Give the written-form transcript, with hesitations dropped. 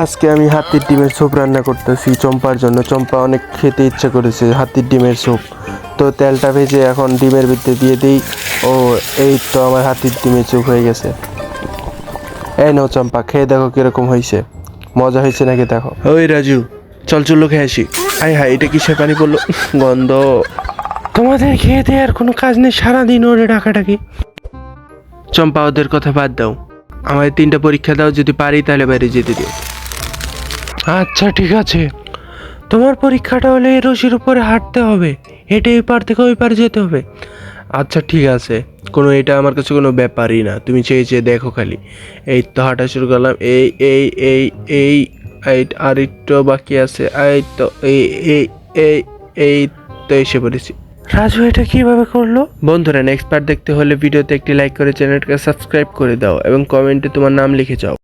আজকে আমি হাতির ডিমের স্যুপ রান্না করতেছি চম্পার জন্য। চম্পা অনেক খেতে ইচ্ছা করেছে হাতির ডিমের স্যুপ। তো তেলটা ভেজে এখন ডিমের ভিতরে দিয়ে দিই। ও, এই তো আমার হাতির ডিমের স্যুপ হয়ে গেছে। এই নাও চম্পা, খেয়ে দেখো কিরকম হয়েছে, মজা হয়েছে নাকি দেখো। ওই রাজু, চল চলো খেয়ে আসি। আয় হায়, এটা কিসের পানি পড়লো, গন্ধ। তোমাদের খেয়ে দিয়ে আর কোনো কাজ নেই, সারাদিন ওরে ডাকাডাকি। চম্পা, ওদের কথা বাদ দাও, আমায় 3টা পরীক্ষা দাও, যদি পারি তাহলে বাইরে যেতে দিও। আচ্ছা ঠিক আছে। তোমার পরীক্ষাটা হলে এই রশির উপরে হাঁটতে হবে, হেঁটে এই পার থেকে ওই পার যেতে হবে। আচ্ছা ঠিক আছে, এটা আমার কাছে কোনো ব্যাপারই না, তুমি চেয়ে চেয়ে দেখো খালি। এই তো হাঁটা শুরু করলাম, এই এই এই এই এই আর একটু বাকি আছে, এই তো এই এই এই এই তো এসে পড়েছি। রাজু এটা কিভাবে করলো? বন্ধুরা, নেক্সট পার্ট দেখতে হলে ভিডিওতে একটি লাইক করে চ্যানেলটাকে সাবস্ক্রাইব করে দাও এবং কমেন্টে তোমার নাম লিখে যাও।